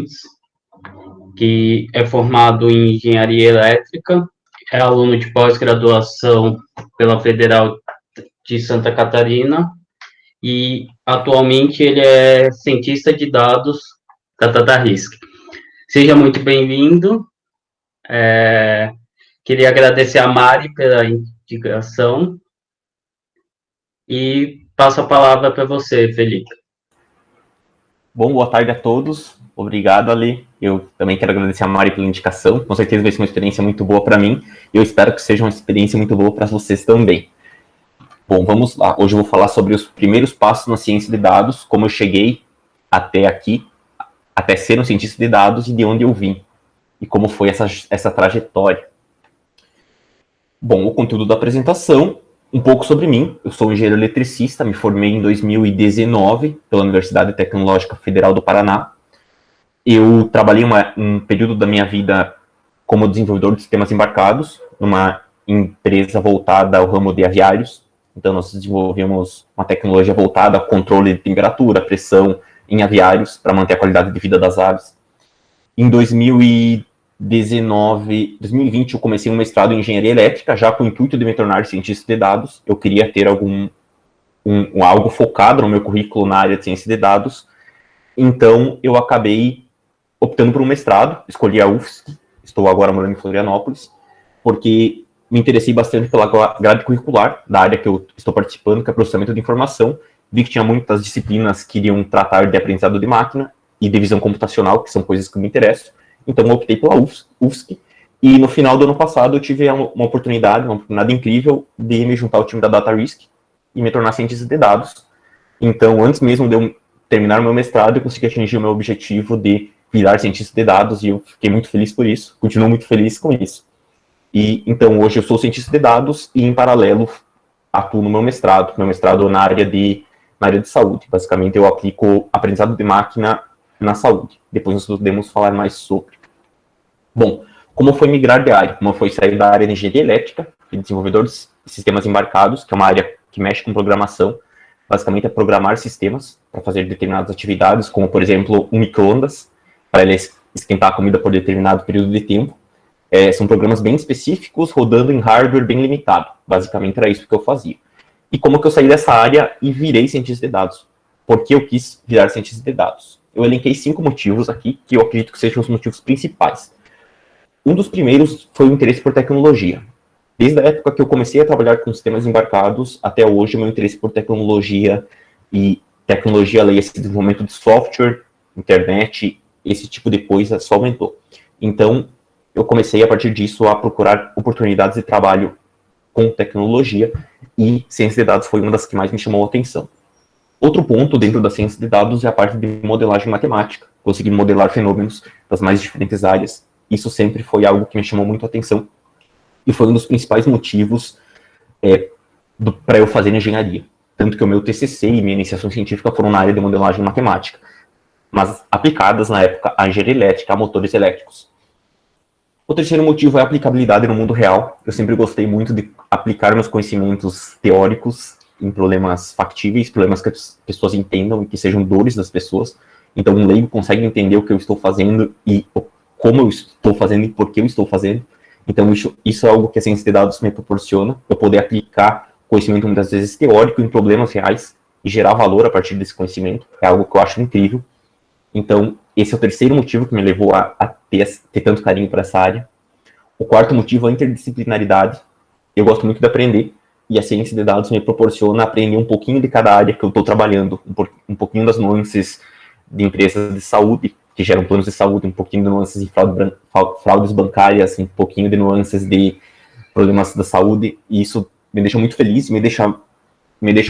Martins, que é formado em Engenharia Elétrica, é aluno de pós-graduação pela Federal de Santa Catarina e atualmente ele é cientista de dados da DataRisk. Seja muito bem-vindo. Queria agradecer a Mari pela indicação e passo a palavra para você, Felipe. Bom, boa tarde a todos. Obrigado, Ali. Eu também quero agradecer a Mari pela indicação. Com certeza vai ser uma experiência muito boa para mim e eu espero que seja uma experiência muito boa para vocês também. Bom, vamos lá. Hoje eu vou falar sobre os primeiros passos na ciência de dados, como eu cheguei até aqui, até ser um cientista de dados e de onde eu vim e como foi essa trajetória. Bom, o conteúdo da apresentação, um pouco sobre mim. Eu sou engenheiro eletricista, me formei em 2019 pela Universidade Tecnológica Federal do Paraná. Eu trabalhei um período da minha vida como desenvolvedor de sistemas embarcados, numa empresa voltada ao ramo de aviários. Então, nós desenvolvemos uma tecnologia voltada ao controle de temperatura, pressão em aviários, para manter a qualidade de vida das aves. Em 2020, eu comecei um mestrado em engenharia elétrica, já com o intuito de me tornar cientista de dados. Eu queria ter algo focado no meu currículo na área de ciência de dados. Então, eu acabei optando por um mestrado, escolhi a UFSC, estou agora morando em Florianópolis, porque me interessei bastante pela grade curricular da área que eu estou participando, que é processamento de informação. Vi que tinha muitas disciplinas que iriam tratar de aprendizado de máquina e de visão computacional, que são coisas que me interessam. Então, eu optei pela UFSC. E no final do ano passado, eu tive uma oportunidade incrível de me juntar ao time da DataRisk e me tornar cientista de dados. Então, antes mesmo de eu terminar o meu mestrado, eu consegui atingir o meu objetivo de virar cientista de dados, e eu fiquei muito feliz por isso, continuo muito feliz com isso. E então, hoje eu sou cientista de dados e, em paralelo, atuo no meu mestrado na área de saúde. Basicamente, eu aplico aprendizado de máquina na saúde. Depois nós podemos falar mais sobre. Bom, como foi migrar de área? Como foi sair da área de engenharia elétrica e desenvolvedor de sistemas embarcados, que é uma área que mexe com programação. Basicamente é programar sistemas para fazer determinadas atividades, como, por exemplo, um micro-ondas, para ele esquentar a comida por determinado período de tempo. São programas bem específicos, rodando em hardware bem limitado. Basicamente era isso que eu fazia. E como que eu saí dessa área e virei cientista de dados? Por que eu quis virar cientista de dados? Eu elenquei 5 motivos aqui, que eu acredito que sejam os motivos principais. Um dos primeiros foi o interesse por tecnologia. Desde a época que eu comecei a trabalhar com sistemas embarcados, até hoje, o meu interesse por tecnologia e tecnologia, leia-se desenvolvimento de software, internet, esse tipo de coisa só aumentou. Então, eu comecei, a partir disso, a procurar oportunidades de trabalho com tecnologia, e ciência de dados foi uma das que mais me chamou a atenção. Outro ponto dentro da ciência de dados é a parte de modelagem matemática, conseguir modelar fenômenos das mais diferentes áreas. Isso sempre foi algo que me chamou muito a atenção, e foi um dos principais motivos para eu fazer engenharia. Tanto que o meu TCC e minha iniciação científica foram na área de modelagem matemática, mas aplicadas, na época, à engenharia elétrica, a motores elétricos. O terceiro motivo é a aplicabilidade no mundo real. Eu sempre gostei muito de aplicar meus conhecimentos teóricos em problemas factíveis, problemas que as pessoas entendam e que sejam dores das pessoas. Então, um leigo consegue entender o que eu estou fazendo e como eu estou fazendo e por que eu estou fazendo. Então, isso é algo que a ciência de dados me proporciona, eu poder aplicar conhecimento muitas vezes teórico em problemas reais e gerar valor a partir desse conhecimento. É algo que eu acho incrível. Então, esse é o terceiro motivo que me levou a ter tanto carinho por essa área. O quarto motivo é a interdisciplinaridade. Eu gosto muito de aprender, e a ciência de dados me proporciona aprender um pouquinho de cada área que eu estou trabalhando, um pouquinho das nuances de empresas de saúde, que geram planos de saúde, um pouquinho de nuances de fraudes bancárias, um pouquinho de nuances de problemas da saúde, e isso me deixa muito feliz, me deixa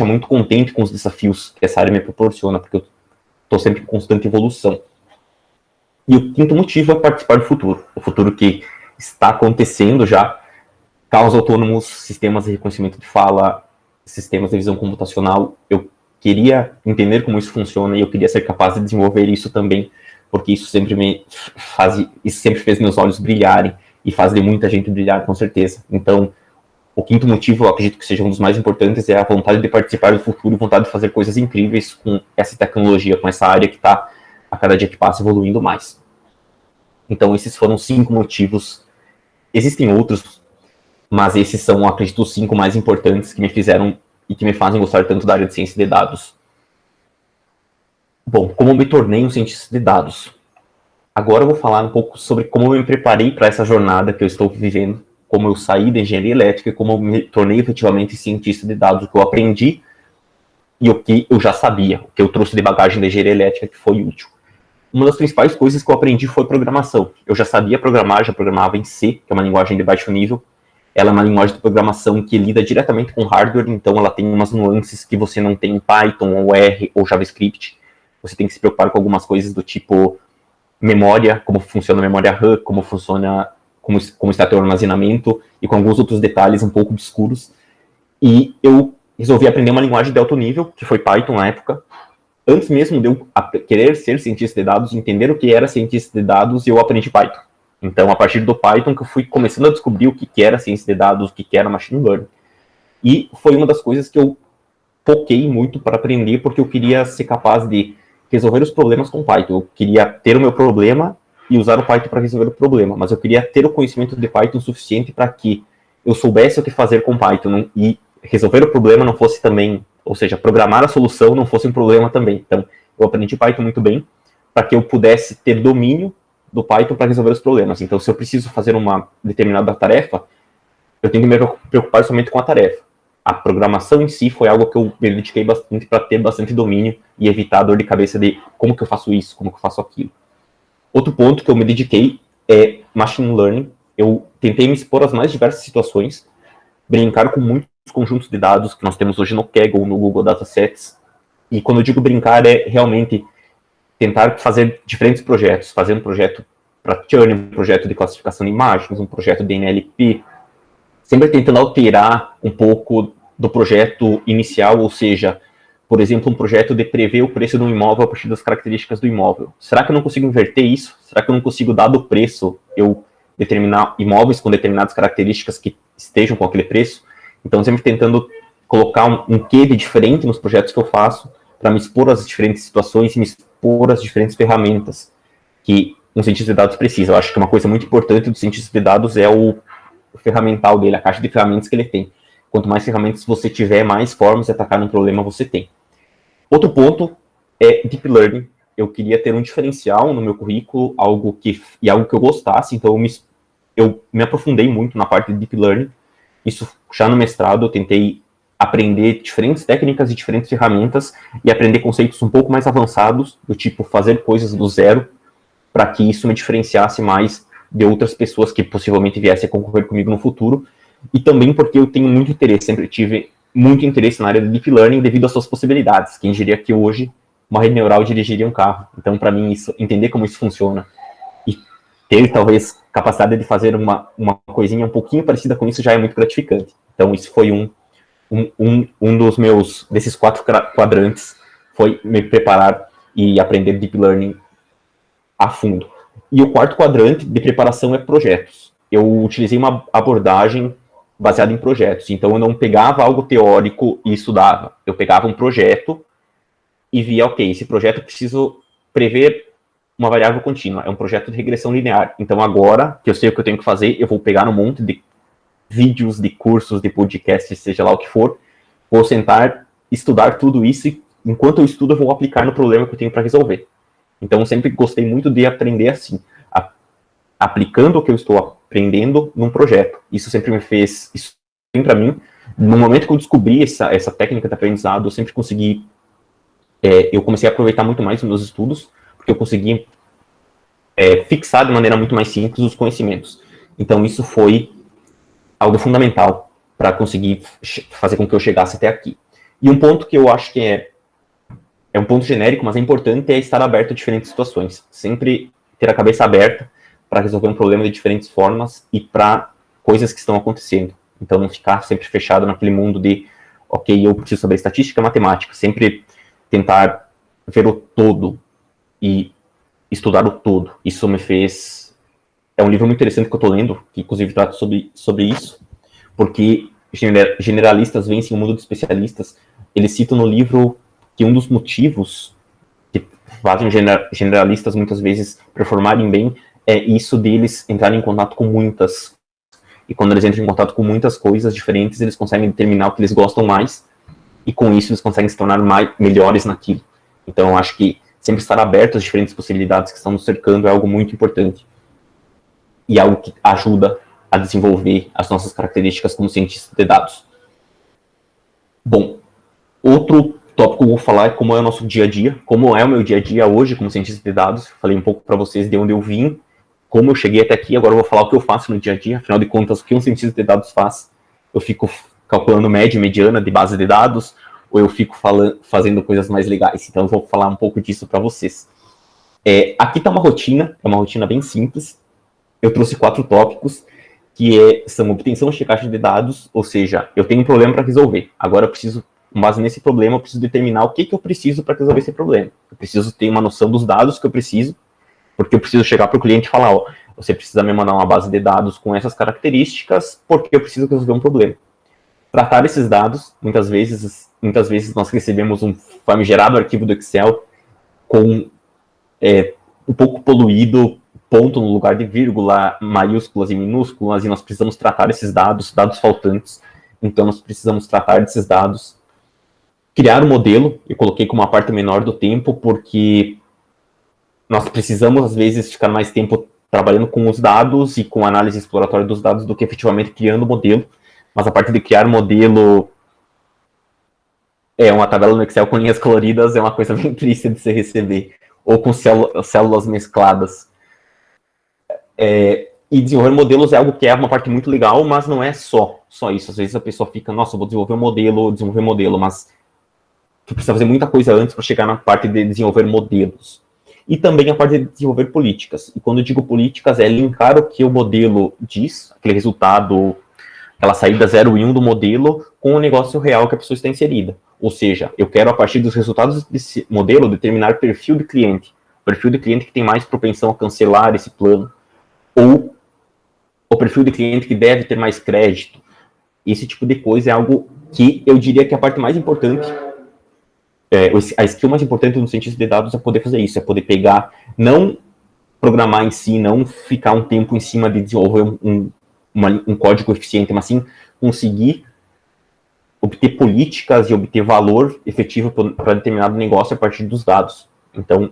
muito contente com os desafios que essa área me proporciona, porque eu estou sempre em constante evolução. E o quinto motivo é participar do futuro. O futuro que está acontecendo já. Carros autônomos, sistemas de reconhecimento de fala, sistemas de visão computacional. Eu queria entender como isso funciona e eu queria ser capaz de desenvolver isso também, porque isso sempre fez meus olhos brilharem e faz de muita gente brilhar, com certeza. Então, o quinto motivo, eu acredito que seja um dos mais importantes, é a vontade de participar do futuro e vontade de fazer coisas incríveis com essa tecnologia, com essa área que está, a cada dia que passa, evoluindo mais. Então, esses foram 5 motivos. Existem outros, mas esses são, acredito, os 5 mais importantes que me fizeram e que me fazem gostar tanto da área de ciência de dados. Bom, como eu me tornei um cientista de dados? Agora eu vou falar um pouco sobre como eu me preparei para essa jornada que eu estou vivendo, como eu saí da engenharia elétrica e como eu me tornei efetivamente cientista de dados, o que eu aprendi e o que eu já sabia, o que eu trouxe de bagagem da engenharia elétrica que foi útil. Uma das principais coisas que eu aprendi foi programação. Eu já sabia programar, já programava em C, que é uma linguagem de baixo nível. Ela é uma linguagem de programação que lida diretamente com hardware, então ela tem umas nuances que você não tem em Python, ou R, ou JavaScript. Você tem que se preocupar com algumas coisas do tipo memória, como funciona a memória RAM, como funciona, como está o armazenamento, e com alguns outros detalhes um pouco obscuros. E eu resolvi aprender uma linguagem de alto nível, que foi Python na época. Antes mesmo de eu querer ser cientista de dados, entender o que era cientista de dados, eu aprendi Python. Então, a partir do Python que eu fui começando a descobrir o que era ciência de dados, o que era machine learning. E foi uma das coisas que eu foquei muito para aprender, porque eu queria ser capaz de resolver os problemas com Python. Eu queria ter o meu problema e usar o Python para resolver o problema, mas eu queria ter o conhecimento de Python suficiente para que eu soubesse o que fazer com Python e resolver o problema não fosse também, ou seja, programar a solução não fosse um problema também. Então, eu aprendi Python muito bem para que eu pudesse ter domínio do Python para resolver os problemas. Então, se eu preciso fazer uma determinada tarefa, eu tenho que me preocupar somente com a tarefa. A programação em si foi algo que eu me dediquei bastante para ter bastante domínio e evitar a dor de cabeça de como que eu faço isso, como que eu faço aquilo. Outro ponto que eu me dediquei é machine learning. Eu tentei me expor às mais diversas situações, brincar com muitos conjuntos de dados que nós temos hoje no Kaggle, no Google Datasets. E quando eu digo brincar, é realmente tentar fazer diferentes projetos. Fazer um projeto para churn, um projeto de classificação de imagens, um projeto de NLP. Sempre tentando alterar um pouco do projeto inicial, ou seja, por exemplo, um projeto de prever o preço de um imóvel a partir das características do imóvel. Será que eu não consigo inverter isso? Será que eu não consigo, dado o preço, eu determinar imóveis com determinadas características que estejam com aquele preço? Então, sempre tentando colocar um quê de diferente nos projetos que eu faço para me expor às diferentes situações e me expor às diferentes ferramentas que um cientista de dados precisa. Eu acho que uma coisa muito importante do cientista de dados é o ferramental dele, a caixa de ferramentas que ele tem. Quanto mais ferramentas você tiver, mais formas de atacar um problema você tem. Outro ponto é Deep Learning. Eu queria ter um diferencial no meu currículo, algo que eu gostasse, então eu me aprofundei muito na parte de Deep Learning. Isso já no mestrado eu tentei aprender diferentes técnicas e diferentes ferramentas e aprender conceitos um pouco mais avançados, do tipo fazer coisas do zero, para que isso me diferenciasse mais de outras pessoas que possivelmente viessem a concorrer comigo no futuro, e também porque eu tenho muito interesse, sempre tive muito interesse na área de Deep Learning devido às suas possibilidades. Quem diria que hoje uma rede neural dirigiria um carro? Então, para mim, entender como isso funciona e ter, talvez, capacidade de fazer uma coisinha um pouquinho parecida com isso já é muito gratificante. Então, isso foi um dos meus, desses 4 quadrantes, foi me preparar e aprender Deep Learning a fundo. E o 4º quadrante de preparação é projetos. Eu utilizei uma abordagem baseada em projetos. Então, eu não pegava algo teórico e estudava. Eu pegava um projeto e via, ok, esse projeto eu preciso prever uma variável contínua. É um projeto de regressão linear. Então, agora que eu sei o que eu tenho que fazer, eu vou pegar um monte de vídeos, de cursos, de podcasts, seja lá o que for, vou sentar, estudar tudo isso e, enquanto eu estudo, eu vou aplicar no problema que eu tenho para resolver. Então, eu sempre gostei muito de aprender assim, aplicando o que eu estou aprendendo num projeto. Isso sempre me fez, isso para mim, no momento que eu descobri essa técnica de aprendizado, eu sempre consegui, eu comecei a aproveitar muito mais os meus estudos, porque eu consegui fixar de maneira muito mais simples os conhecimentos. Então, isso foi algo fundamental para conseguir fazer com que eu chegasse até aqui. E um ponto que eu acho que é um ponto genérico, mas é importante, é estar aberto a diferentes situações. Sempre ter a cabeça aberta para resolver um problema de diferentes formas e para coisas que estão acontecendo. Então, não ficar sempre fechado naquele mundo de, ok, eu preciso saber estatística e matemática. Sempre tentar ver o todo e estudar o todo. Isso me fez... É um livro muito interessante que eu estou lendo, que inclusive trata sobre isso, porque generalistas vencem o mundo de especialistas. Eles citam no livro que um dos motivos que fazem generalistas muitas vezes performarem bem é isso deles entrarem em contato com muitas. E quando eles entram em contato com muitas coisas diferentes, eles conseguem determinar o que eles gostam mais, e com isso eles conseguem se tornar melhores naquilo. Então eu acho que sempre estar aberto às diferentes possibilidades que estão nos cercando é algo muito importante. E algo que ajuda a desenvolver as nossas características como cientistas de dados. Bom, outro tópico que eu vou falar é como é o nosso dia a dia, como é o meu dia a dia hoje como cientista de dados. Falei um pouco para vocês de onde eu vim, como eu cheguei até aqui, agora eu vou falar o que eu faço no dia a dia. Afinal de contas, o que um cientista de dados faz? Eu fico calculando média e mediana de base de dados, ou eu fico fazendo coisas mais legais? Então eu vou falar um pouco disso para vocês. Aqui está uma rotina, é uma rotina bem simples. Eu trouxe 4 tópicos, que são obtenção e checagem de dados, ou seja, eu tenho um problema para resolver. Agora eu preciso, com base nesse problema, eu preciso determinar o que eu preciso para resolver esse problema. Eu preciso ter uma noção dos dados que eu preciso, porque eu preciso chegar para o cliente e falar, ó, você precisa me mandar uma base de dados com essas características, porque eu preciso resolver um problema. Tratar esses dados, muitas vezes nós recebemos um famigerado arquivo do Excel com um pouco poluído, ponto no lugar de vírgula, maiúsculas e minúsculas, e nós precisamos tratar esses dados faltantes. Então nós precisamos tratar desses dados, criar um modelo. Eu coloquei como uma parte menor do tempo, porque nós precisamos, às vezes, ficar mais tempo trabalhando com os dados e com análise exploratória dos dados do que efetivamente criando o modelo. Mas a parte de criar um modelo, uma tabela no Excel com linhas coloridas, é uma coisa bem triste de se receber. Ou com células mescladas. E desenvolver modelos é algo que é uma parte muito legal, mas não é só isso. Às vezes a pessoa fica, nossa, vou desenvolver um modelo, mas tu precisa fazer muita coisa antes para chegar na parte de desenvolver modelos. E também a parte de desenvolver políticas. E quando eu digo políticas, é linkar o que o modelo diz, aquele resultado, aquela saída 0 e 1 do modelo, com o negócio real que a pessoa está inserida. Ou seja, eu quero, a partir dos resultados desse modelo, determinar perfil de cliente. Perfil de cliente que tem mais propensão a cancelar esse plano. Ou o perfil de cliente que deve ter mais crédito. Esse tipo de coisa é algo que eu diria que é a parte mais importante. A skill mais importante no cientista de dados é poder fazer isso, é poder pegar, não programar em si, não ficar um tempo em cima de desenvolver um código eficiente, mas sim conseguir obter políticas e obter valor efetivo para determinado negócio a partir dos dados. Então,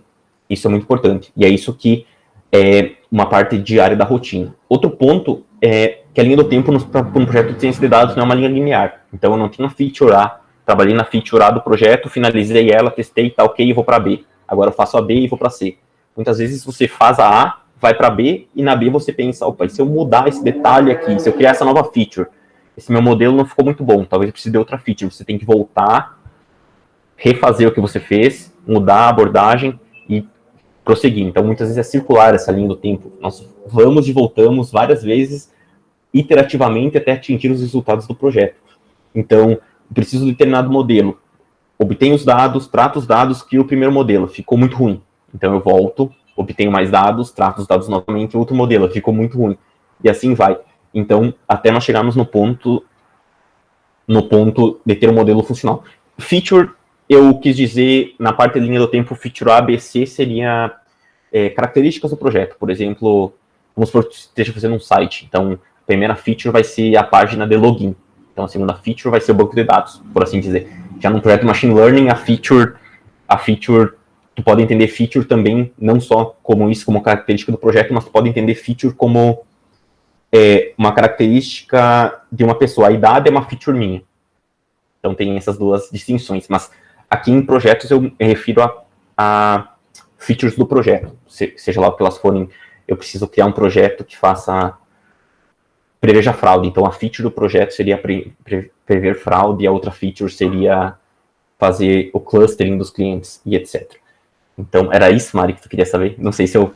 isso é muito importante. E é isso que é uma parte diária da rotina. Outro ponto é que a linha do tempo para um projeto de ciência de dados não é uma linha linear. Então, eu não tenho feature A, trabalhei na feature A do projeto, finalizei ela, testei, tá ok, e vou para B. Agora eu faço a B e vou para C. Muitas vezes você faz a A, vai para B, e na B você pensa, opa, e se eu mudar esse detalhe aqui, se eu criar essa nova feature, esse meu modelo não ficou muito bom, talvez eu precise de outra feature. Você tem que voltar, refazer o que você fez, mudar a abordagem e prosseguir. Então, muitas vezes é circular essa linha do tempo. Nós vamos e voltamos várias vezes, iterativamente, até atingir os resultados do projeto. Então, eu preciso de determinado modelo. Obtenho os dados, trato os dados, crio o primeiro modelo. Ficou muito ruim. Então, eu volto, obtenho mais dados, trato os dados novamente, outro modelo. Ficou muito ruim. E assim vai. Então, até nós chegarmos no ponto de ter um modelo funcional. Feature, eu quis dizer, na parte da linha do tempo, feature A, B, C seria características do projeto. Por exemplo, vamos supor que esteja fazendo um site. Então, a primeira feature vai ser a página de login. Então, a segunda feature vai ser o banco de dados, por assim dizer. Já no projeto de Machine Learning, a feature, tu pode entender feature também, não só como isso, como característica do projeto, mas tu pode entender feature como uma característica de uma pessoa. A idade é uma feature minha. Então tem essas duas distinções. Mas aqui em projetos eu me refiro a features do projeto. Seja lá o que elas forem, eu preciso criar um projeto que preveja fraude. Então a feature do projeto seria prever fraude, e a outra feature seria fazer o clustering dos clientes e etc. Então era isso, Mari, que tu queria saber? Não sei se eu...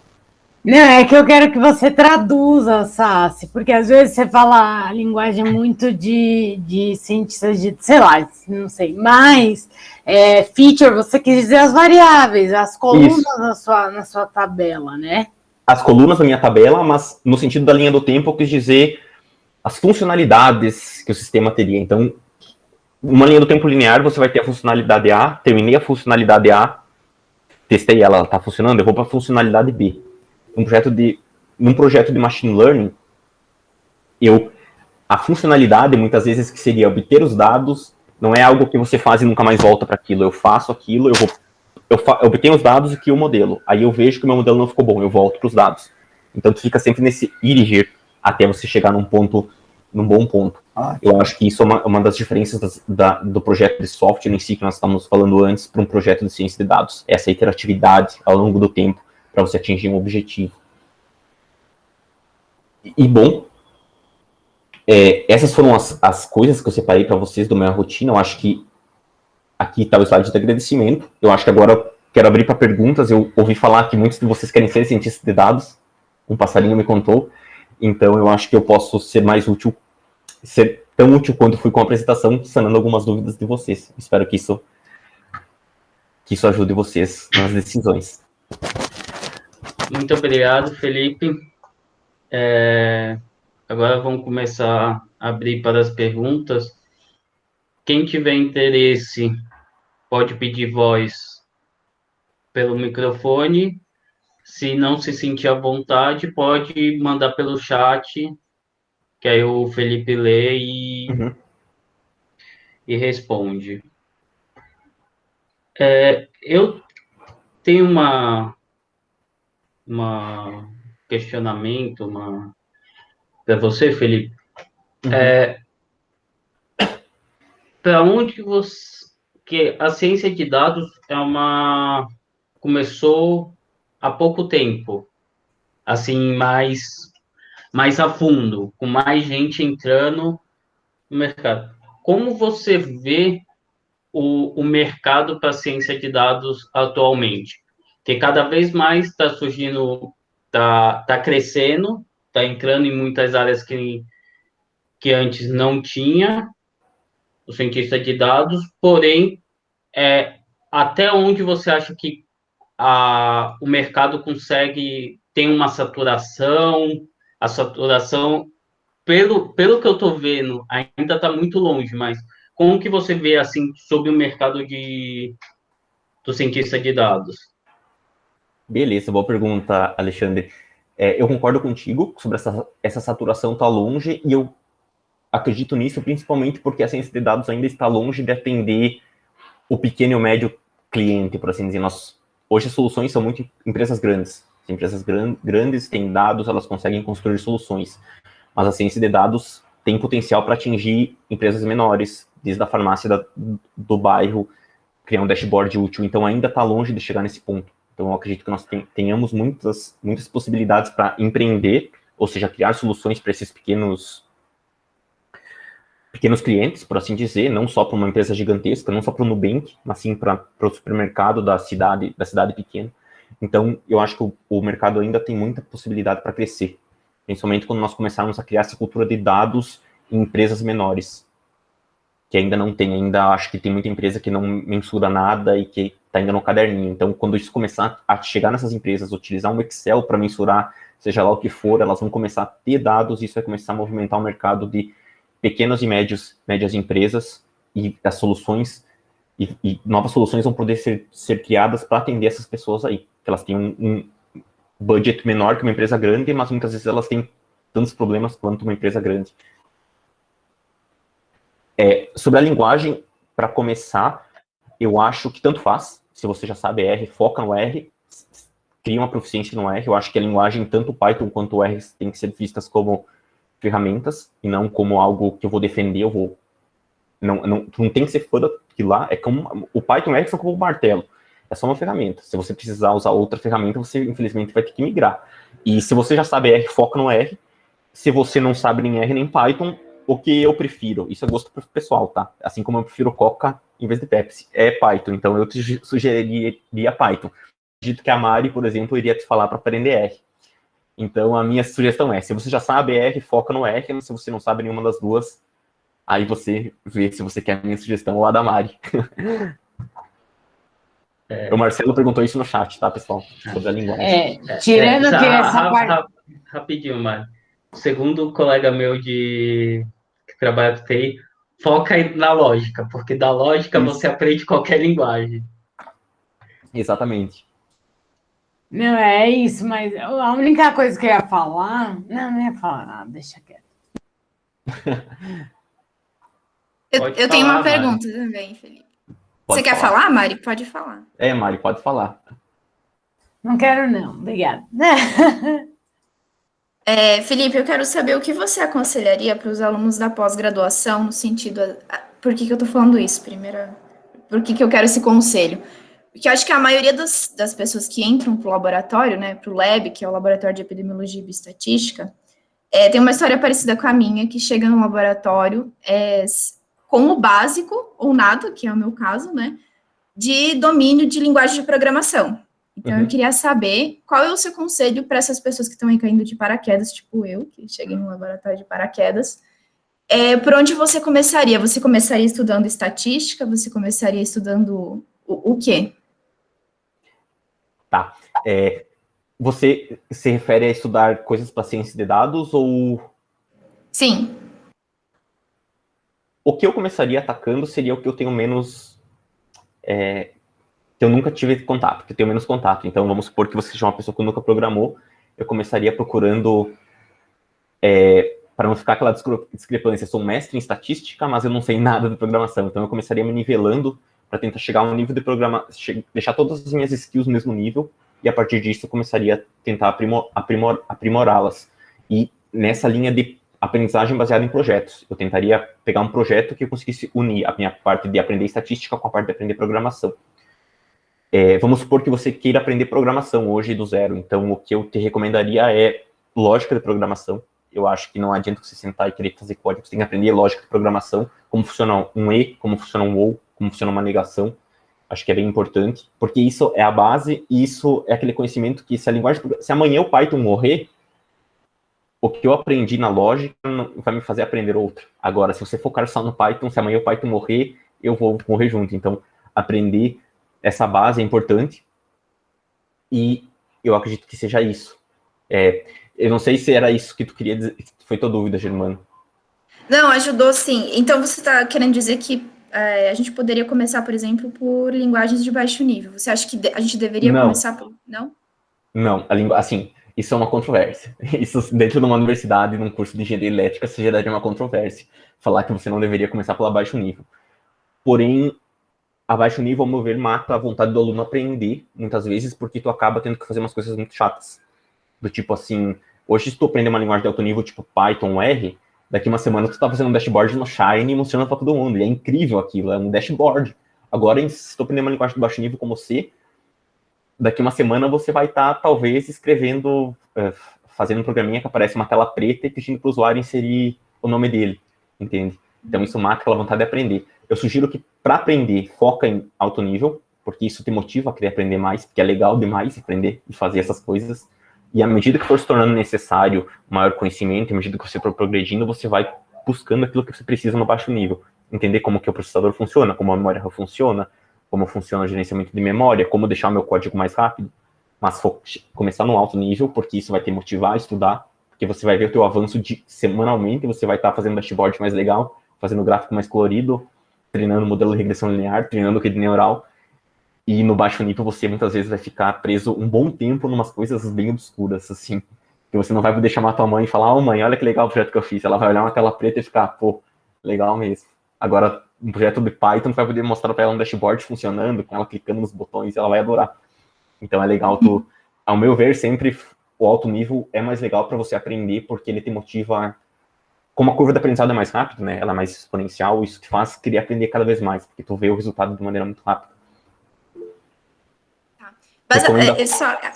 Não, é que eu quero que você traduza, Sassi, porque às vezes você fala a linguagem muito de cientistas de, sei lá, não sei, mas feature, você quis dizer as variáveis, as colunas na sua tabela, né? As colunas da minha tabela, mas no sentido da linha do tempo, eu quis dizer as funcionalidades que o sistema teria. Então, uma linha do tempo linear, você vai ter a funcionalidade A, terminei a funcionalidade A, testei ela está funcionando, eu vou para a funcionalidade B. Um projeto de num projeto de machine learning, a funcionalidade, muitas vezes, que seria obter os dados, não é algo que você faz e nunca mais volta para aquilo. Eu faço aquilo, eu obtenho os dados e crio o modelo. Aí eu vejo que o meu modelo não ficou bom, eu volto para os dados. Então, tu fica sempre nesse ir e vir até você chegar num bom ponto. Eu acho que isso é uma das diferenças do projeto de software em si, que nós estávamos falando antes, para um projeto de ciência de dados. Essa iteratividade ao longo do tempo para você atingir um objetivo. E bom, essas foram as coisas que eu separei para vocês da minha rotina. Eu acho que aqui está o slide de agradecimento. Eu acho que agora eu quero abrir para perguntas. Eu ouvi falar que muitos de vocês querem ser cientistas de dados. Um passarinho me contou. Então, eu acho que eu posso ser tão útil quanto fui com a apresentação, sanando algumas dúvidas de vocês. Espero que isso ajude vocês nas decisões. Muito obrigado, Felipe. Agora vamos começar a abrir para as perguntas. Quem tiver interesse pode pedir voz pelo microfone. Se não se sentir à vontade, pode mandar pelo chat, que aí o Felipe lê e responde. Eu tenho uma questionamento para você, Felipe. Para onde que a ciência de dados começou há pouco tempo, assim, mais a fundo, com mais gente entrando no mercado. Como você vê o mercado para a ciência de dados atualmente? Que cada vez mais está surgindo, está crescendo, está entrando em muitas áreas que antes não tinha o cientista de dados, porém, até onde você acha que o mercado tem uma saturação, a saturação, pelo que eu estou vendo, ainda está muito longe, mas como que você vê, assim, sobre o mercado do cientista de dados? Beleza, boa pergunta, Alexandre. Eu concordo contigo sobre essa saturação tá longe, e eu acredito nisso principalmente porque a ciência de dados ainda está longe de atender o pequeno e o médio cliente, por assim dizer. Hoje as soluções são muito empresas grandes. As empresas grandes têm dados, elas conseguem construir soluções. Mas a ciência de dados tem potencial para atingir empresas menores, desde a farmácia do bairro, criar um dashboard útil. Então ainda está longe de chegar nesse ponto. Então eu acredito que nós tenhamos muitas possibilidades para empreender, ou seja, criar soluções para esses pequenos clientes, por assim dizer, não só para uma empresa gigantesca, não só para o Nubank, mas sim para o supermercado da cidade pequena. Então, eu acho que o mercado ainda tem muita possibilidade para crescer, principalmente quando nós começarmos a criar essa cultura de dados em empresas menores, que ainda não tem, acho que tem muita empresa que não mensura nada e que está ainda no caderninho. Então, quando isso começar a chegar nessas empresas, utilizar um Excel para mensurar, seja lá o que for, elas vão começar a ter dados, e isso vai começar a movimentar o mercado de pequenas e médias empresas, e as soluções e novas soluções vão poder ser criadas para atender essas pessoas aí, que elas têm um budget menor que uma empresa grande, mas muitas vezes elas têm tantos problemas quanto uma empresa grande. Sobre a linguagem, para começar, eu acho que tanto faz. Se você já sabe R, foca no R, cria uma proficiência no R. Eu acho que a linguagem, tanto Python quanto o R, tem que ser vistas como ferramentas e não como algo que eu vou defender. Tu não tem que ser fã daquilo lá. É como o Python e o R são como um martelo. É só uma ferramenta. Se você precisar usar outra ferramenta, você infelizmente vai ter que migrar. E se você já sabe R, foca no R. Se você não sabe nem R nem Python, o que eu prefiro? Isso é gosto pessoal, tá? Assim como eu prefiro Coca em vez de Pepsi. É Python, então eu te sugeriria Python. Acredito que a Mari, por exemplo, iria te falar para aprender R. Então, a minha sugestão se você já sabe R, foca no R. Se você não sabe nenhuma das duas, aí você vê se você quer a minha sugestão ou a da Mari. O Marcelo perguntou isso no chat, tá, pessoal? Sobre a linguagem. Tirando que essa parte... Rapidinho, Mari. Segundo um colega meu que trabalha com TI, foca na lógica, porque da lógica você aprende qualquer linguagem. Exatamente. Não, é isso, mas a única coisa que eu ia falar... Não ia falar nada, deixa quieto. Eu tenho uma pergunta também, Felipe. Você quer falar, Mari? Pode falar. Mari, pode falar. Não quero, não. Obrigada. Felipe, eu quero saber o que você aconselharia para os alunos da pós-graduação, no sentido... Por que eu estou falando isso, primeiro? Por que eu quero esse conselho? Porque eu acho que a maioria das pessoas que entram para o laboratório, né, para o LAB, que é o Laboratório de Epidemiologia e Bioestatística, tem uma história parecida com a minha, que chega no laboratório com o básico, ou nada, que é o meu caso, né, de domínio de linguagem de programação. Então, eu queria saber qual é o seu conselho para essas pessoas que estão aí caindo de paraquedas, tipo eu, que cheguei no laboratório de paraquedas. Por onde você começaria? Você começaria estudando estatística? Você começaria estudando o quê? Tá. Você se refere a estudar coisas para ciência de dados ou... Sim. O que eu começaria atacando seria o que eu tenho menos... que eu nunca tive contato, que eu tenho menos contato. Então, vamos supor que você seja uma pessoa que nunca programou, eu começaria procurando... para não ficar aquela discrepância, eu sou um mestre em estatística, mas eu não sei nada de programação. Então, eu começaria me nivelando para tentar chegar a um nível de programação, deixar todas as minhas skills no mesmo nível, e a partir disso eu começaria a tentar aprimorá-las. E nessa linha de aprendizagem baseada em projetos, eu tentaria pegar um projeto que eu conseguisse unir a minha parte de aprender estatística com a parte de aprender programação. Vamos supor que você queira aprender programação hoje do zero, então o que eu te recomendaria é lógica de programação. Eu acho que não adianta você sentar e querer fazer código, você tem que aprender lógica de programação, como funciona um e, como funciona um ou, como funciona uma negação. Acho que é bem importante, porque isso é a base, e isso é aquele conhecimento que se amanhã o Python morrer, o que eu aprendi na lógica vai me fazer aprender outro. Agora, se você focar só no Python, se amanhã o Python morrer, eu vou morrer junto. Então, aprender essa base é importante, e eu acredito que seja isso. Eu não sei se era isso que tu queria dizer, foi tua dúvida, Germano. Não, ajudou sim. Então, você está querendo dizer que a gente poderia começar, por exemplo, por linguagens de baixo nível. Você acha que a gente deveria começar por... Não? Não, assim, isso é uma controvérsia. Isso, dentro de uma universidade, num curso de engenharia elétrica, se geraria uma controvérsia. Falar que você não deveria começar pelo baixo nível. Porém, a baixo nível, ao meu ver, mata a vontade do aluno aprender, muitas vezes, porque tu acaba tendo que fazer umas coisas muito chatas. Do tipo assim, hoje se tu aprender uma linguagem de alto nível, tipo Python, R, daqui uma semana tu tá fazendo um dashboard no Shine e mostrando para todo mundo. E é incrível aquilo, é um dashboard. Agora, se tu aprender uma linguagem de baixo nível como C, daqui uma semana você vai estar, talvez, escrevendo, fazendo um programinha que aparece uma tela preta e pedindo para o usuário inserir o nome dele, entende? Então, isso mata aquela vontade de aprender. Eu sugiro que, para aprender, foca em alto nível, porque isso te motiva a querer aprender mais, porque é legal demais aprender e fazer essas coisas. E à medida que for se tornando necessário maior conhecimento, à medida que você for progredindo, você vai buscando aquilo que você precisa no baixo nível. Entender como que o processador funciona, como a memória funciona, como funciona o gerenciamento de memória, como deixar o meu código mais rápido. Mas começar no alto nível, porque isso vai te motivar a estudar, porque você vai ver o teu avanço semanalmente, você vai estar fazendo dashboard mais legal, fazendo gráfico mais colorido, treinando modelo de regressão linear, treinando rede neural. E no baixo nível você muitas vezes vai ficar preso um bom tempo em umas coisas bem obscuras, assim. Que você não vai poder chamar tua mãe e falar, mãe, olha que legal o projeto que eu fiz. Ela vai olhar uma tela preta e ficar, pô, legal mesmo. Agora, um projeto de Python, tu vai poder mostrar para ela um dashboard funcionando, com ela clicando nos botões, e ela vai adorar. Então é legal ao meu ver, sempre o alto nível é mais legal para você aprender, porque ele te motiva... Como a curva de aprendizado é mais rápida, né? Ela é mais exponencial, isso te faz querer aprender cada vez mais, porque tu vê o resultado de maneira muito rápida. Mas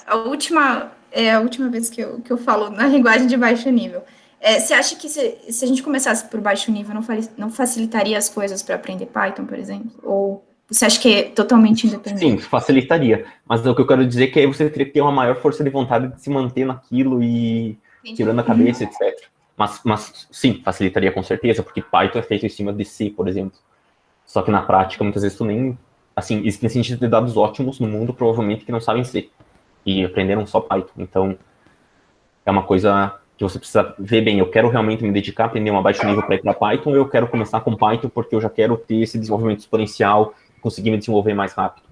a última vez que eu falo na linguagem de baixo nível. Você acha que se a gente começasse por baixo nível, não facilitaria as coisas para aprender Python, por exemplo? Ou você acha que é totalmente independente? Sim, facilitaria. Mas o que eu quero dizer é que aí você teria que ter uma maior força de vontade de se manter naquilo e tirando a cabeça, etc. Mas sim, facilitaria com certeza, porque Python é feito em cima de C, por exemplo. Só que na prática, muitas vezes tu nem... Assim, existem cientistas de dados ótimos no mundo, provavelmente, que não sabem C. E aprenderam só Python. Então, é uma coisa que você precisa ver bem. Eu quero realmente me dedicar a aprender um baixo nível para ir para Python, ou eu quero começar com Python porque eu já quero ter esse desenvolvimento exponencial e conseguir me desenvolver mais rápido.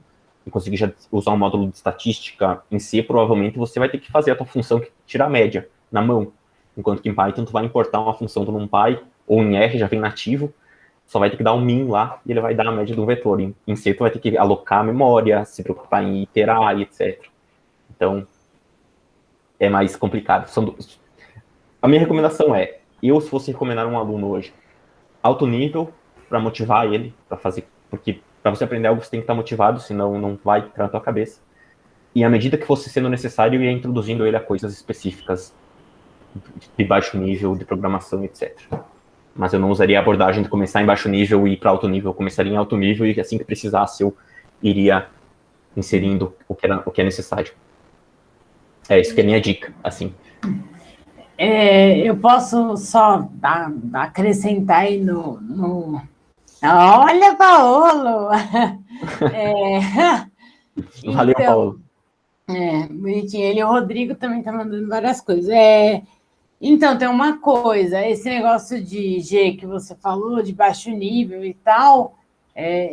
e conseguir já usar um módulo de estatística em C, provavelmente você vai ter que fazer a tua função que tira a média na mão. Enquanto que em Python tu vai importar uma função do NumPy, ou em R já vem nativo, só vai ter que dar um min lá, e ele vai dar a média do vetor. Em C tu vai ter que alocar a memória, se preocupar em iterar e etc. Então, é mais complicado. A minha recomendação é, se fosse recomendar um aluno hoje, alto nível, para motivar ele, para fazer, porque para você aprender algo você tem que estar motivado, senão não vai entrar na tua cabeça. E à medida que fosse sendo necessário, ia introduzindo ele a coisas específicas de baixo nível, de programação, etc. Mas eu não usaria a abordagem de começar em baixo nível e ir para alto nível. Eu começaria em alto nível e assim que precisasse eu iria inserindo o que é necessário. É isso que é a minha dica, assim. Eu posso só acrescentar aí no... Olha, Paolo! Valeu, Então, Paulo. bonitinho. Ele e o Rodrigo também tá mandando várias coisas. Então, tem uma coisa, esse negócio de G que você falou, de baixo nível e tal,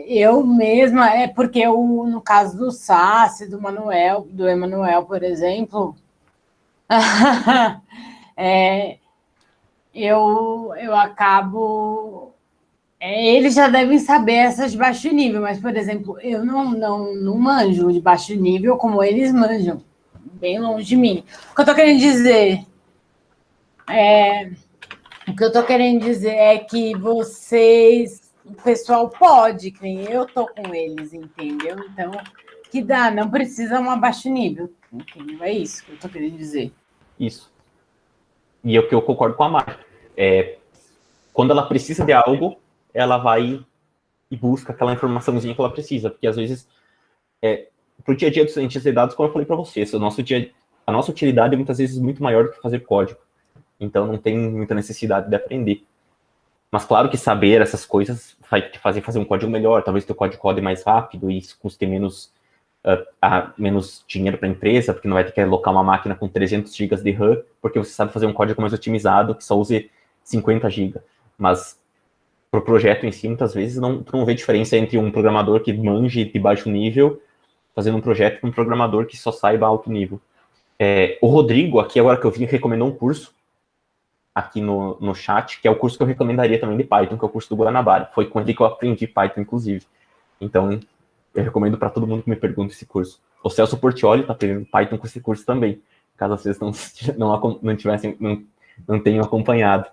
eu mesma, porque no caso do Sassi, do Emanuel, por exemplo, eu acabo... eles já devem saber essas de baixo nível, mas, por exemplo, eu não manjo de baixo nível como eles manjam, bem longe de mim. O que eu tô querendo dizer é que o pessoal pode, que nem eu tô com eles, entendeu? Então, que dá, não precisa um baixo nível, entendeu? É isso que eu tô querendo dizer. Isso. E é o que eu concordo com a Mari. Quando ela precisa de algo, ela vai e busca aquela informaçãozinha que ela precisa, porque às vezes, para o dia a dia dos cientistas de dados, como eu falei para vocês, a nossa utilidade é muitas vezes muito maior do que fazer código. Então não tem muita necessidade de aprender. Mas claro que saber essas coisas vai te fazer um código melhor, talvez teu código rode mais rápido e isso custe menos dinheiro para a empresa, porque não vai ter que alocar uma máquina com 300 GB de RAM, porque você sabe fazer um código mais otimizado que só use 50 GB. Mas para o projeto em si, muitas vezes, tu não vê diferença entre um programador que manje de baixo nível fazendo um projeto com um programador que só saiba alto nível. O Rodrigo, aqui agora que eu vi, recomendou um curso aqui no chat, que é o curso que eu recomendaria também de Python, que é o curso do Guanabara. Foi com ele que eu aprendi Python, inclusive. Então, eu recomendo para todo mundo que me pergunta esse curso. O Celso Portioli está aprendendo Python com esse curso também, caso vocês não tenham acompanhado.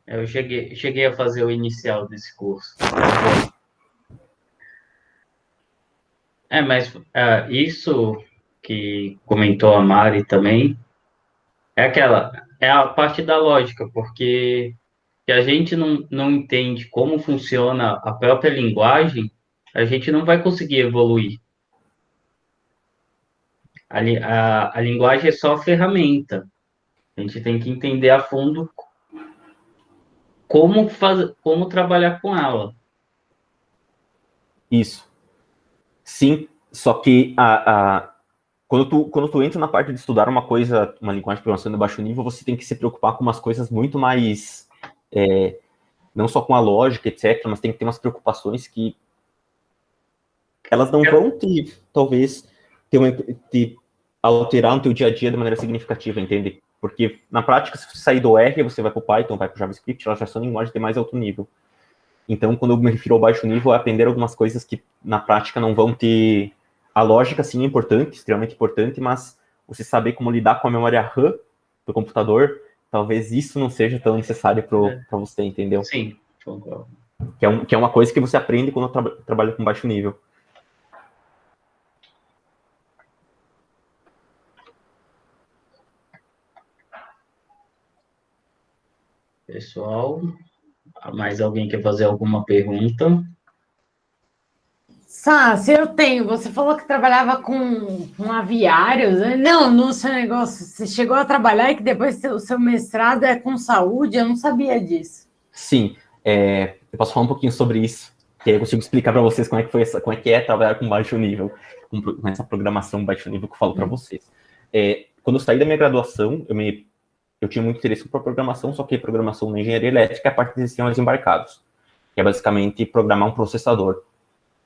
Eu cheguei a fazer o inicial desse curso. Mas isso que comentou a Mari também, é a parte da lógica, porque se a gente não entende como funciona a própria linguagem, a gente não vai conseguir evoluir. A linguagem é só ferramenta. A gente tem que entender a fundo como trabalhar com ela. Isso. Sim, só que quando tu entra na parte de estudar uma linguagem de programação de baixo nível, você tem que se preocupar com umas coisas muito mais, não só com a lógica, etc., mas tem que ter umas preocupações que elas não vão talvez, alterar no teu dia a dia de maneira significativa, entende? Porque, na prática, se você sair do R, você vai para o Python, vai para o JavaScript, elas já são linguagens de mais alto nível. Então, quando eu me refiro ao baixo nível, é aprender algumas coisas que, na prática, não vão ter... A lógica, sim, é importante, extremamente importante, mas você saber como lidar com a memória RAM do computador, talvez isso não seja tão necessário para você, entendeu? Sim. Que é uma coisa que você aprende quando trabalha com baixo nível. Pessoal, mais alguém quer fazer alguma pergunta? Sassi, eu tenho. Você falou que trabalhava com aviários. Não, no seu negócio, você chegou a trabalhar e que depois o seu mestrado é com saúde? Eu não sabia disso. Sim, eu posso falar um pouquinho sobre isso, que aí eu consigo explicar para vocês como é que é trabalhar com baixo nível, com essa programação baixo nível que eu falo para vocês. Quando eu saí da minha graduação, eu tinha muito interesse por programação, só que programação na engenharia elétrica é a parte de sistemas embarcados, que é basicamente programar um processador.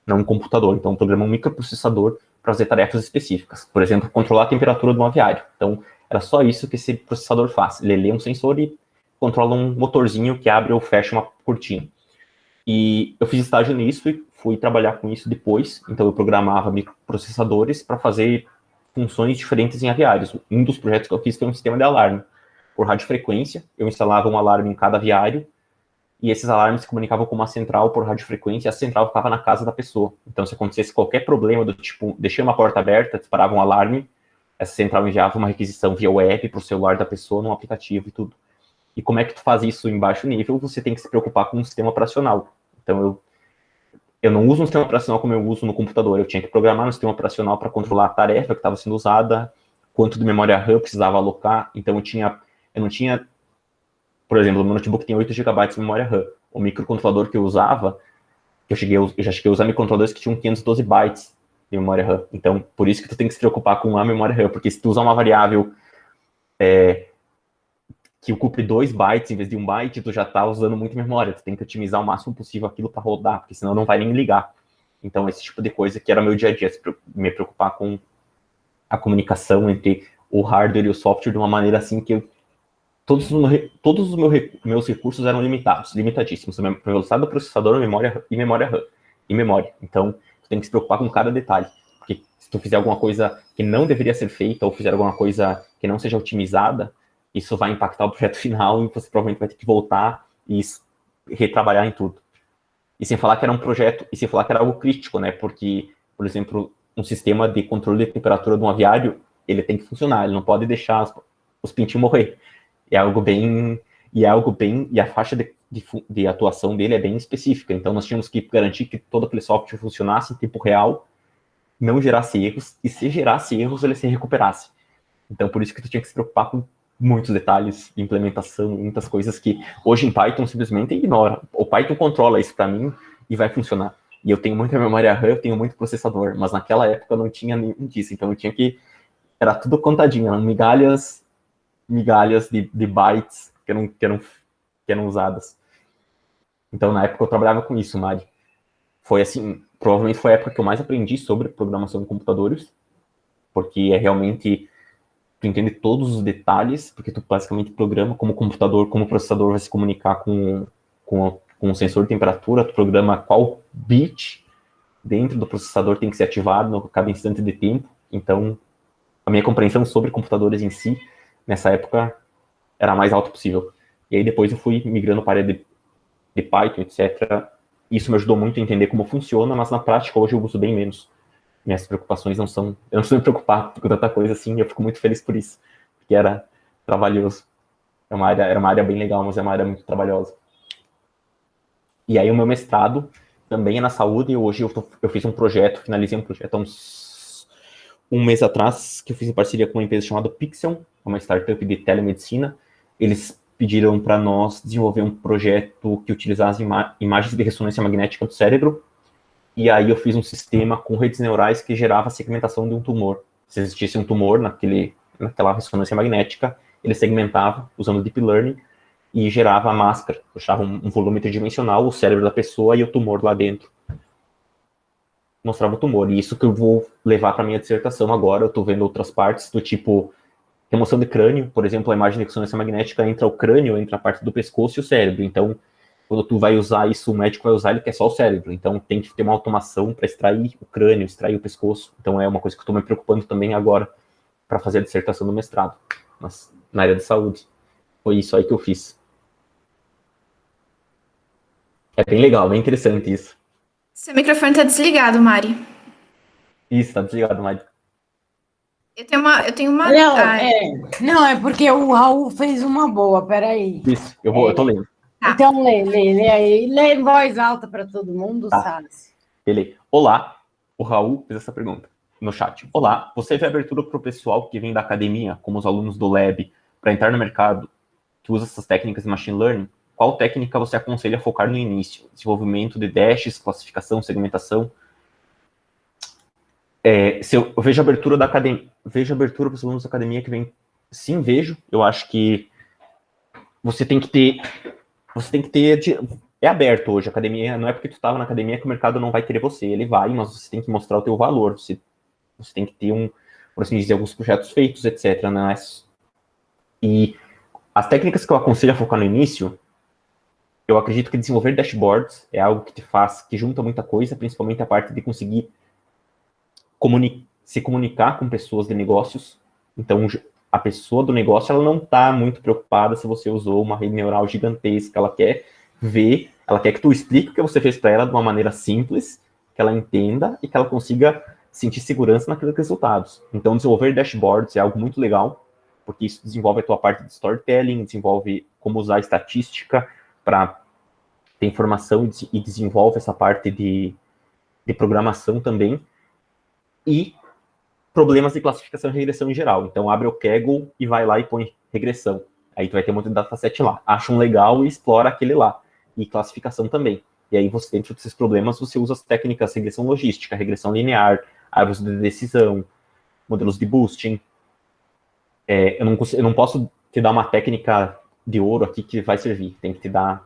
não um computador. Então, eu programo um microprocessador para fazer tarefas específicas. Por exemplo, controlar a temperatura do aviário. Então, era só isso que esse processador faz. Ele lê um sensor e controla um motorzinho que abre ou fecha uma cortina. E eu fiz estágio nisso e fui trabalhar com isso depois. Então, eu programava microprocessadores para fazer funções diferentes em aviários. Um dos projetos que eu fiz foi um sistema de alarme. Por radiofrequência, eu instalava um alarme em cada aviário e esses alarmes se comunicavam com uma central por radiofrequência e a central ficava na casa da pessoa. Então, se acontecesse qualquer problema do tipo, deixei uma porta aberta, disparava um alarme, essa central enviava uma requisição via web para o celular da pessoa, num aplicativo e tudo. E como é que tu faz isso em baixo nível? Você tem que se preocupar com um sistema operacional. Então, eu não uso um sistema operacional como eu uso no computador. Eu tinha que programar um sistema operacional para controlar a tarefa que estava sendo usada, quanto de memória RAM eu precisava alocar. Então, eu não tinha, por exemplo, o meu notebook tem 8 GB de memória RAM. O microcontrolador que eu usava, eu já cheguei a usar microcontroladores que tinham 512 bytes de memória RAM. Então, por isso que tu tem que se preocupar com a memória RAM, porque se tu usar uma variável que ocupe 2 bytes em vez de 1 byte, tu já tá usando muita memória. Tu tem que otimizar o máximo possível aquilo para rodar, porque senão não vai nem ligar. Então, esse tipo de coisa que era meu dia a dia, me preocupar com a comunicação entre o hardware e o software de uma maneira assim que todos os meus recursos eram limitadíssimos. A velocidade do processador, memória RAM. E memória. Então, tu tem que se preocupar com cada detalhe. Porque se tu fizer alguma coisa que não deveria ser feita, ou fizer alguma coisa que não seja otimizada, isso vai impactar o projeto final e você provavelmente vai ter que voltar e retrabalhar em tudo. E sem falar que era um projeto, e sem falar que era algo crítico, né? Porque, por exemplo, um sistema de controle de temperatura de um aviário, ele tem que funcionar, ele não pode deixar os pintinhos morrer. E a faixa de atuação dele é bem específica. Então, nós tínhamos que garantir que todo aquele software funcionasse em tempo real, não gerasse erros, e se gerasse erros, ele se recuperasse. Então, por isso que tu tinha que se preocupar com muitos detalhes de implementação, muitas coisas que hoje em Python simplesmente ignora. O Python controla isso para mim e vai funcionar. E eu tenho muita memória RAM, eu tenho muito processador, mas naquela época eu não tinha nenhum disso. Então, eu tinha que... Era tudo contadinho, eram migalhas de bytes que eram usadas. Então, na época, eu trabalhava com isso, Mari. Foi assim, provavelmente foi a época que eu mais aprendi sobre programação de computadores, porque é realmente, tu entende todos os detalhes, porque tu basicamente programa como o computador, como o processador vai se comunicar com o sensor de temperatura, tu programa qual bit dentro do processador tem que ser ativado no cada instante de tempo. Então, a minha compreensão sobre computadores em si, nessa época, era a mais alta possível. E aí depois eu fui migrando para a área de Python, etc. Isso me ajudou muito a entender como funciona, mas na prática hoje eu uso bem menos. Minhas preocupações não são... Eu não preciso me preocupar com tanta coisa assim, eu fico muito feliz por isso, porque era trabalhoso. Era uma área bem legal, mas é uma área muito trabalhosa. E aí o meu mestrado também é na saúde, e hoje eu fiz um projeto, finalizei um projeto há um mês atrás, que eu fiz em parceria com uma empresa chamada Pixel, uma startup de telemedicina. Eles pediram para nós desenvolver um projeto que utilizasse imagens de ressonância magnética do cérebro, e aí eu fiz um sistema com redes neurais que gerava a segmentação de um tumor. Se existisse um tumor naquela ressonância magnética, ele segmentava usando Deep Learning e gerava a máscara, puxava um volume tridimensional, o cérebro da pessoa e o tumor lá dentro. Mostrava o tumor, e isso que eu vou levar para minha dissertação agora. Eu estou vendo outras partes do tipo remoção de crânio, por exemplo, a imagem de ressonância magnética entra o crânio, entra a parte do pescoço e o cérebro. Então, quando tu vai usar isso, o médico vai usar, ele quer só o cérebro. Então, tem que ter uma automação para extrair o crânio, extrair o pescoço. Então, é uma coisa que eu estou me preocupando também agora para fazer a dissertação do mestrado, mas na área de saúde. Foi isso aí que eu fiz. É bem legal, bem interessante isso. Seu microfone está desligado, Mari. Isso, tá desligado, Mari. Eu tenho uma... Não, é porque o Raul fez uma boa, peraí. Isso, eu tô lendo. Tá. Então, lê aí. Lê em voz alta para todo mundo, Tá. sabe? Beleza. Olá, o Raul fez essa pergunta no chat. Olá, você vê abertura para o pessoal que vem da academia, como os alunos do Lab, para entrar no mercado, que usa essas técnicas de machine learning? Qual técnica você aconselha a focar no início? Desenvolvimento de dashes, classificação, segmentação? Se eu vejo abertura da academia, vejo abertura para os alunos da academia que vem. Sim, vejo. Eu acho que você tem que ter é aberto hoje. A academia, não é porque tu estava na academia que o mercado não vai querer você. Ele vai, mas você tem que mostrar o teu valor. Você tem que ter por assim dizer, alguns projetos feitos, etc. Né? E as técnicas que eu aconselho a focar no início, eu acredito que desenvolver dashboards é algo que te faz, que junta muita coisa, principalmente a parte de conseguir se comunicar com pessoas de negócios. Então, a pessoa do negócio, ela não está muito preocupada se você usou uma rede neural gigantesca. Ela quer ver, ela quer que tu explique o que você fez para ela de uma maneira simples, que ela entenda e que ela consiga sentir segurança naqueles resultados. Então, desenvolver dashboards é algo muito legal, porque isso desenvolve a tua parte de storytelling, desenvolve como usar estatística para ter informação e desenvolve essa parte de programação também. E problemas de classificação e regressão em geral. Então, abre o Kaggle e vai lá e põe regressão. Aí tu vai ter um monte de dataset lá. Acha um legal e explora aquele lá. E classificação também. E aí, você, dentro desses problemas, você usa as técnicas de regressão logística, regressão linear, árvores de decisão, modelos de boosting. Eu não posso te dar uma técnica de ouro aqui que vai servir. Tem que te dar...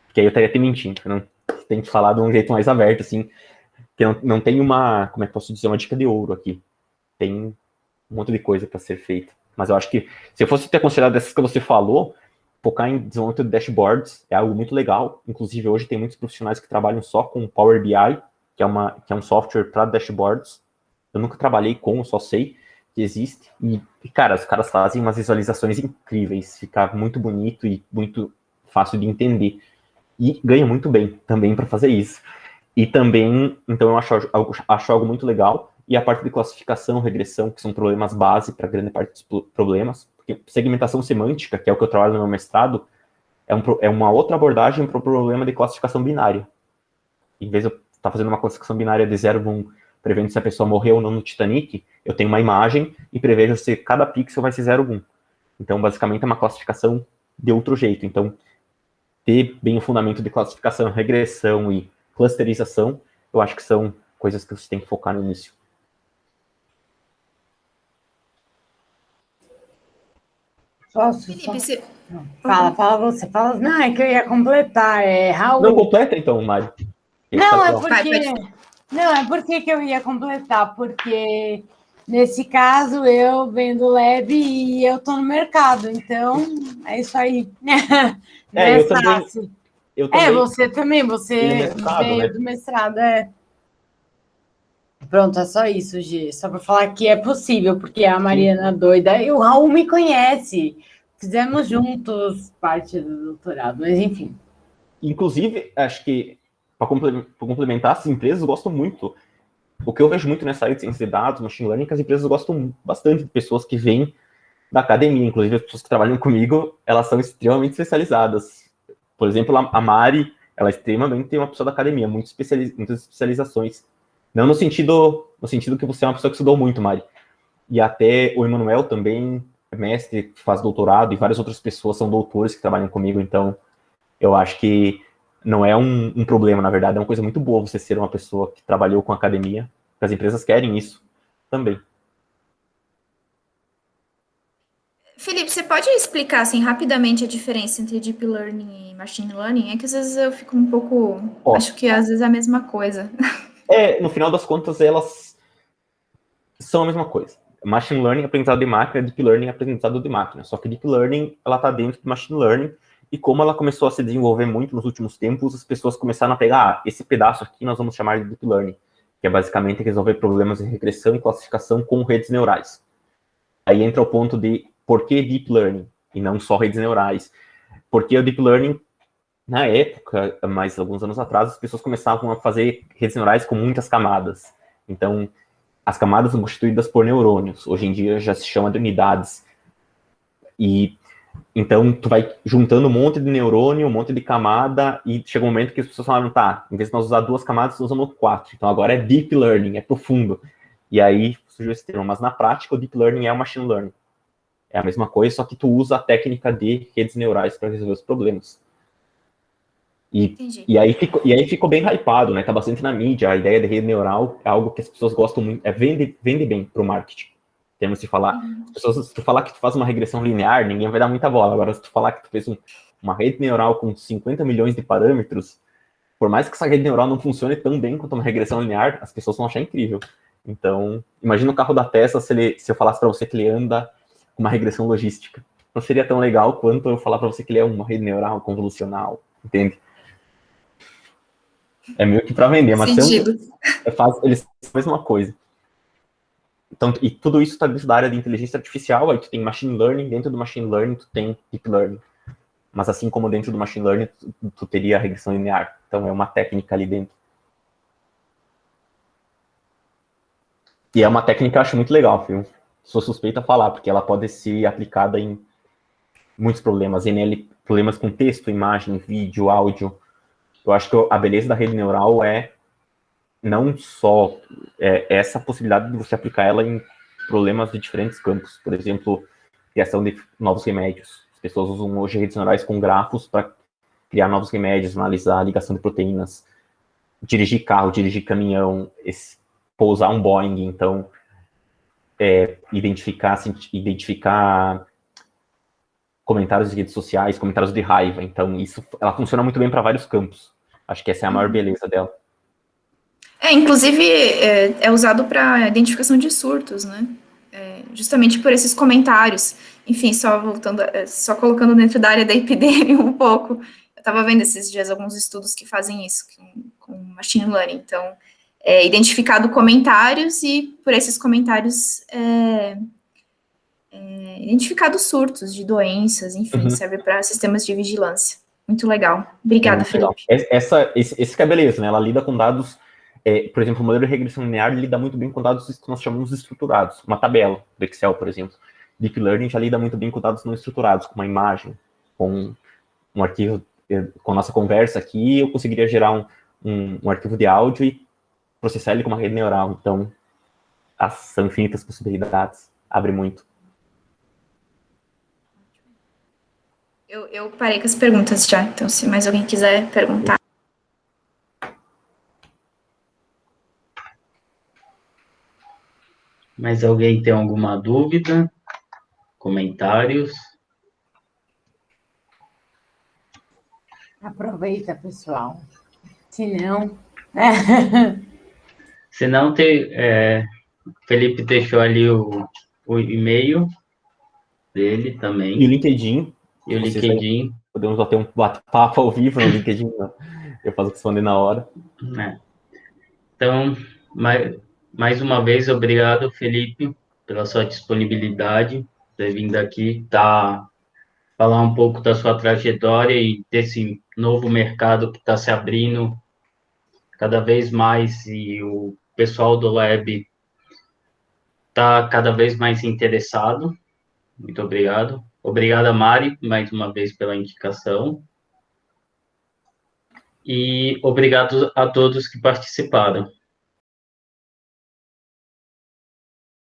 Porque aí eu estaria te mentindo. Não, tem que falar de um jeito mais aberto, assim. Que não tem uma... Como é que posso dizer? Uma dica de ouro aqui. Tem um monte de coisa para ser feita. Mas eu acho que, se eu fosse ter considerado dessas que você falou, focar em desenvolvimento de dashboards é algo muito legal. Inclusive, hoje tem muitos profissionais que trabalham só com Power BI, que é um software para dashboards. Eu nunca trabalhei com, eu só sei que existe. E, cara, os caras fazem umas visualizações incríveis. Fica muito bonito e muito fácil de entender. E ganha muito bem também para fazer isso. E também, então eu acho algo muito legal. E a parte de classificação, regressão, que são problemas base para grande parte dos problemas. Porque segmentação semântica, que é o que eu trabalho no meu mestrado, é uma outra abordagem para o problema de classificação binária. Em vez de eu estar fazendo uma classificação binária de 0 a 1, prevendo se a pessoa morreu ou não no Titanic, eu tenho uma imagem e prevejo se cada pixel vai ser 0 ou 1. Então, basicamente, é uma classificação de outro jeito. Então, ter bem o fundamento de classificação, regressão e clusterização, eu acho que são coisas que você tem que focar no início. Posso? Felipe, você... Fala você. Fala. Não, é que eu ia completar. Raul. Não, completa então, Mário. Não, é porque... Não, é porque que eu ia completar, porque nesse caso eu vendo lab e eu tô no mercado, então é isso aí. Eu também. Você também, você veio do mestrado, Pronto, é só isso, Gi. Só para falar que é possível, porque a Mariana doida e o Raul me conhece. Fizemos juntos parte do doutorado, mas enfim. Inclusive, acho que, para complementar, as empresas gostam muito. O que eu vejo muito nessa área de ciência de dados, machine learning, é que as empresas gostam bastante de pessoas que vêm da academia. Inclusive, as pessoas que trabalham comigo, elas são extremamente especializadas. Por exemplo, a Mari, ela é extremamente uma pessoa da academia, muitas especializações. Não no sentido que você é uma pessoa que estudou muito, Mari. E até o Emanuel também é mestre, faz doutorado, e várias outras pessoas são doutores que trabalham comigo. Então, eu acho que não é um problema, na verdade, é uma coisa muito boa você ser uma pessoa que trabalhou com academia, porque as empresas querem isso também. Felipe, você pode explicar, assim, rapidamente a diferença entre Deep Learning e Machine Learning? É que às vezes eu fico um pouco... Acho que às vezes é a mesma coisa. No final das contas, elas são a mesma coisa. Machine Learning é aprendizado de máquina, Deep Learning é aprendizado de máquina. Só que Deep Learning, ela está dentro de Machine Learning, e como ela começou a se desenvolver muito nos últimos tempos, as pessoas começaram a pegar, esse pedaço aqui nós vamos chamar de Deep Learning, que é basicamente resolver problemas de regressão e classificação com redes neurais. Aí entra o ponto de por que Deep Learning, e não só redes neurais. Porque o Deep Learning, na época, mais alguns anos atrás, as pessoas começavam a fazer redes neurais com muitas camadas. Então, as camadas são constituídas por neurônios. Hoje em dia já se chama de unidades. E então tu vai juntando um monte de neurônio, um monte de camada, e chega um momento que as pessoas falaram, tá, em vez de nós usar 2 camadas, nós usamos 4. Então agora é Deep Learning, é profundo. E aí surgiu esse termo. Mas na prática, o Deep Learning é o Machine Learning. É a mesma coisa, só que tu usa a técnica de redes neurais para resolver os problemas. E aí ficou bem hypado, né? Tá bastante na mídia. A ideia de rede neural é algo que as pessoas gostam muito, vende bem para o marketing. Temos de falar, se tu falar que tu faz uma regressão linear, ninguém vai dar muita bola. Agora, se tu falar que tu fez uma rede neural com 50 milhões de parâmetros, por mais que essa rede neural não funcione tão bem quanto uma regressão linear, as pessoas vão achar incrível. Então, imagina o carro da Tesla se eu falasse para você que ele anda com uma regressão logística. Não seria tão legal quanto eu falar para você que ele é uma rede neural convolucional, entende? É meio que para vender, mas Sentido. eles fazem a mesma coisa. Então, e tudo isso está dentro da área de inteligência artificial, aí tu tem machine learning, dentro do machine learning tu tem deep learning. Mas assim como dentro do machine learning, tu teria a regressão linear. Então é uma técnica ali dentro. E é uma técnica que eu acho muito legal, viu? Sou suspeita a falar, porque ela pode ser aplicada em muitos problemas. Problemas com texto, imagem, vídeo, áudio. Eu acho que a beleza da rede neural é não só essa possibilidade de você aplicar ela em problemas de diferentes campos. Por exemplo, criação de novos remédios. As pessoas usam hoje redes neurais com grafos para criar novos remédios, analisar a ligação de proteínas, dirigir carro, dirigir caminhão, pousar um Boeing, então identificar comentários de redes sociais, comentários de raiva. Então, ela funciona muito bem para vários campos. Acho que essa é a maior beleza dela. Inclusive, é usado para identificação de surtos, né? Justamente por esses comentários. Enfim, só colocando dentro da área da epidemia um pouco. Eu estava vendo esses dias alguns estudos que fazem isso com machine learning. Então, identificado comentários e por esses comentários identificado surtos de doenças, enfim, serve para sistemas de vigilância. Muito legal. Obrigada, Felipe. Esse que é a beleza, né? Ela lida com dados, por exemplo, o modelo de regressão linear lida muito bem com dados que nós chamamos de estruturados. Uma tabela do Excel, por exemplo. Deep Learning já lida muito bem com dados não estruturados, com uma imagem, com um arquivo, com a nossa conversa aqui, eu conseguiria gerar um arquivo de áudio e processar ele com uma rede neural. Então, são infinitas possibilidades. Abre muito. Eu parei com as perguntas já, então se mais alguém quiser perguntar. Mais alguém tem alguma dúvida? Comentários? Aproveita, pessoal. Se não... Se não, Felipe deixou ali o e-mail dele também. E o LinkedIn. E o LinkedIn. Podemos bater um bate-papo ao vivo no LinkedIn. Eu faço responder na hora. Então, mais uma vez, obrigado, Felipe, pela sua disponibilidade, ter vindo aqui, falar um pouco da sua trajetória e desse novo mercado que está se abrindo cada vez mais, e o pessoal do Lab está cada vez mais interessado. Muito obrigado. Obrigado, Mari, mais uma vez pela indicação. E obrigado a todos que participaram.